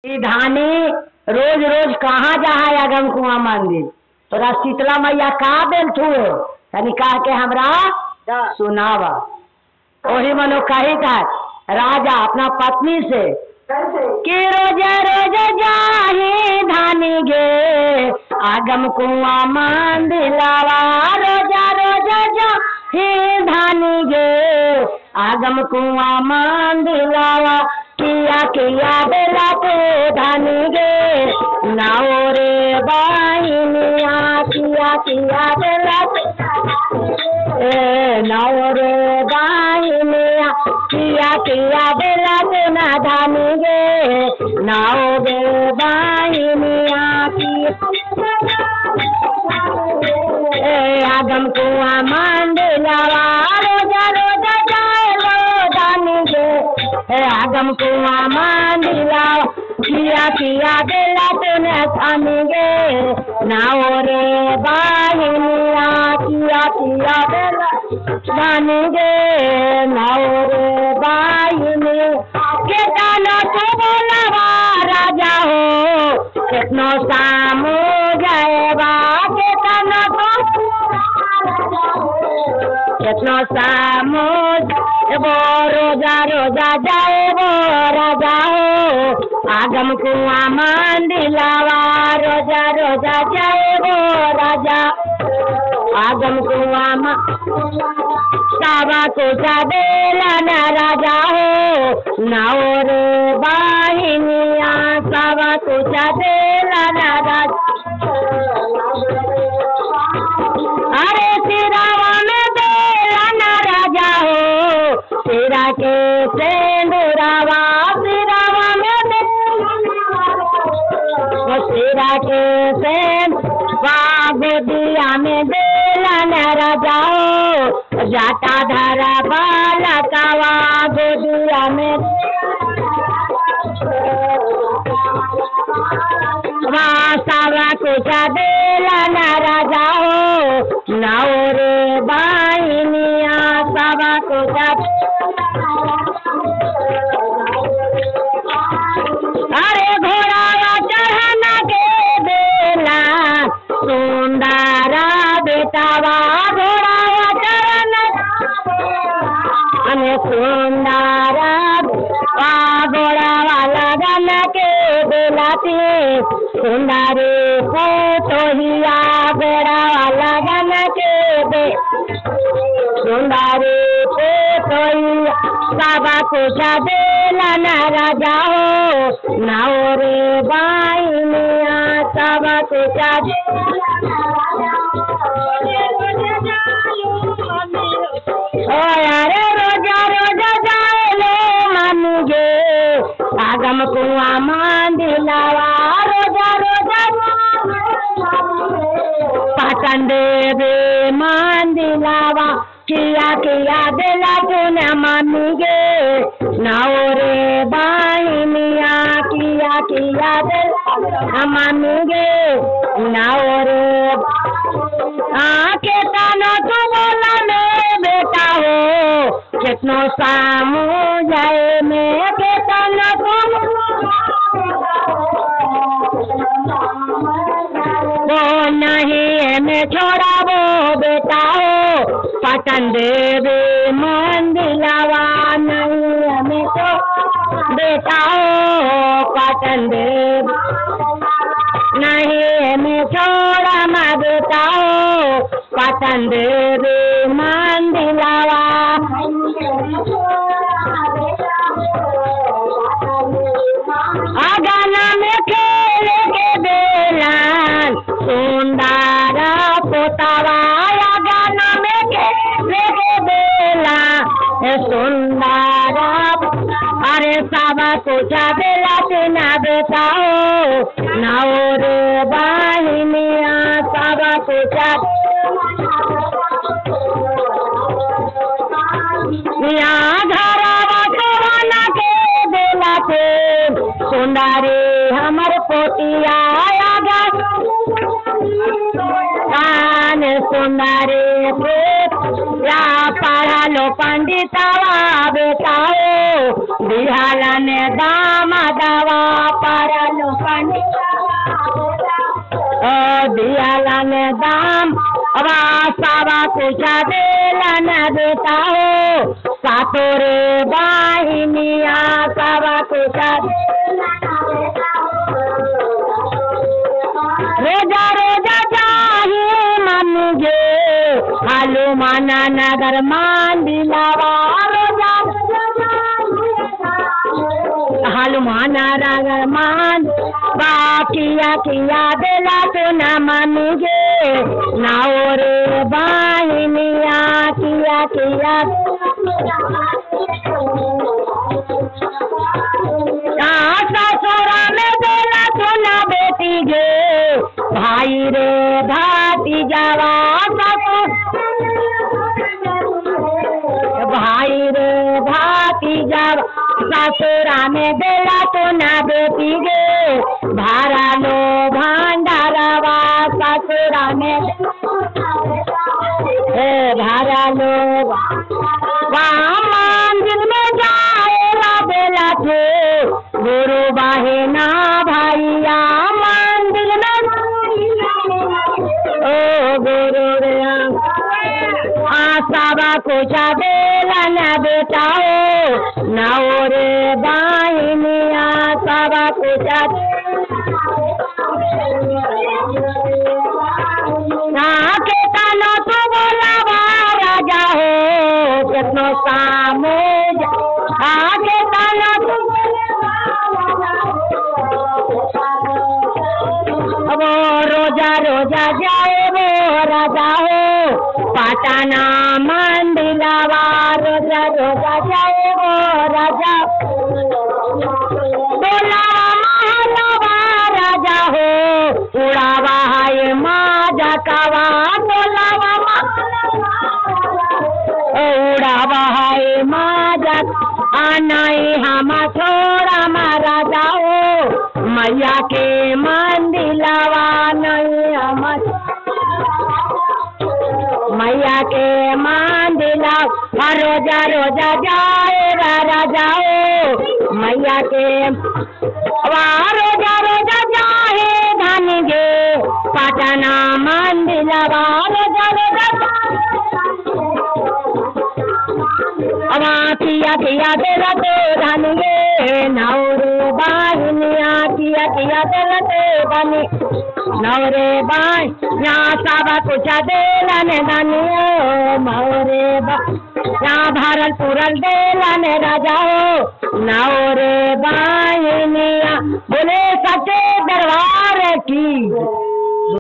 धानी रोज रोज कहाँ जहाँ अगम कुआं मंदिर तोरा शीतला मैया का बेल थुए तनी कह के हमरा सुनावा। वही मनो कही था राजा अपना पत्नी से कि रोज रोज जाही धानी गे आगम कुआं मंदिलावा रोजा रोज जाही धानी गे आगम कुआं मंदिलावा किया किया बेला तो धानी गे नाओ रे बाइनिया किया किया बेला नाओ रे बाइनिया किया किया बेला तो ना धानी गे नाओ गे बाइनिया आगम कुआं मंदिलावा रोजा रोजा जाए लो धानी गे आगम कुआं मंदिलावा किया किया बेला तूने धानी गे नाओ रे बाहिनिया किया किया बेला धानी गे नाओ रे बाहिनी के दाना तो बोलावा राजा हो कितनो सामो जाएगा के दाना तो कितनो सामो वो रोजा रोजा जाए वो राजा हो आगम कुआं मंदिलावा रोजा रोजा जाए वो राजा आगम कुआं सावा को बेला न राजा हो नाओ रे बाहिनिया सावा को बेला न राजा अरे सिरावा में बेला न राजा हो सिरा के सेंदुरावा सिरावा में सिरा के सेन गोदिया में बेला न राजा हो जाता धरा बाला कावा गोदिया में सावा कुछ बेला न राजा हो नाओ रे बाइनिया सावा कुछ अरे घोड़ा चढ़ना के बेला सुंदरा बेटावा घोड़ा चढ़ना अने सुंदरा घोड़ा वाला गन के बेला थी सुंदरी पोतोहिया घोड़ा वाला गन के सुंदरी पोतोहिया साबा कुछ बेला न राजा हो नाओ रे बाइनिया साबा कुछ अरे रोजा रोजा जाए लो मानी गे आगम कुआं मंदिलावा रोजा रोजा पाटन देवे मंदिलावा किया किया बेला तूने मानी गे नाओ रे बाइनिया किया किया बेला मानी गे नाओ रे के ताना तू बोला में बेटा हो कितनो सामू जाए में के ताना तू वो नहीं में छोड़ा वो बेटा हो पटन देवी मंदिलावा नहीं में तो बेटा हो पटन देवी नहीं में छोड़ा मैं बेटा हो पटन देवी मंदिलावा आगाना में खेल के बेला सुंदरा पोतावा आगाना में खेल के बेला सुंदरा अरे सावा कुछ बेला तेना बेटा हो नाओ रे बाहिनिया सावा कुछ घरवा कोना के बेला थे सुंदरी हमर पोतिया कान सुंदरी या पढ़ा लो पंडितवा बेटा हो बिहालन दामा दवा पढ़ा ओ दियाला ने दाम सावा कुछ देला न देता हो सातोरे बाहिनिया सावा कुछ रोजा रोजा चाहिए मन गे हनुमाना नगर मान दिलावा रोजा हनुमाना नगर मान बाकिया किया दिला तो न मन गे नाओ रे बाहिनिया किया किया ससुरा में दिला तो न बेटी गे भाई रे भाती जावा भाई रे भाती जावा ससुरा में दिला तो न बेटी गे भारा लो भांडारावा ससुरा में भारा लो वहाँ मंदिर में जाएगा बेला थे गुरु बहना भाइया मंदिर में ओ गुरु रे सावा कुछ बेला न बेटा हो नाओ रे बाहिनिया सावा कुछ के तानो तो बोलावा राजा हो कितनो सामो आगे तानो तो वो रोजा रोजा जाए वो राजा हो पाटना मंदिलावा रोजा रोजा जाए वो राजा बोला महलवा राजा हो उड़ावा है माजा कावा बोलावा उड़ावा है माजा आनाई हम थोड़ा महाराजा हो मैया के मंदिलावा नहीं हम मैया के मंदिला रोजा रोजा जाए राजा हो मैया के रोजा रोजा जाए धन गे पटना मंदिला रोजा रोजा किया किया तेरा तो धन गे नौरे बाहिनिया किया किया तेरा तो धन नौरे बाई यहाँ सब कुछ देलाने धनियो मौरे बा यहाँ भरल पुरल देलाने राजा हो नौरे बाहिनिया बोले सच्चे दरबार की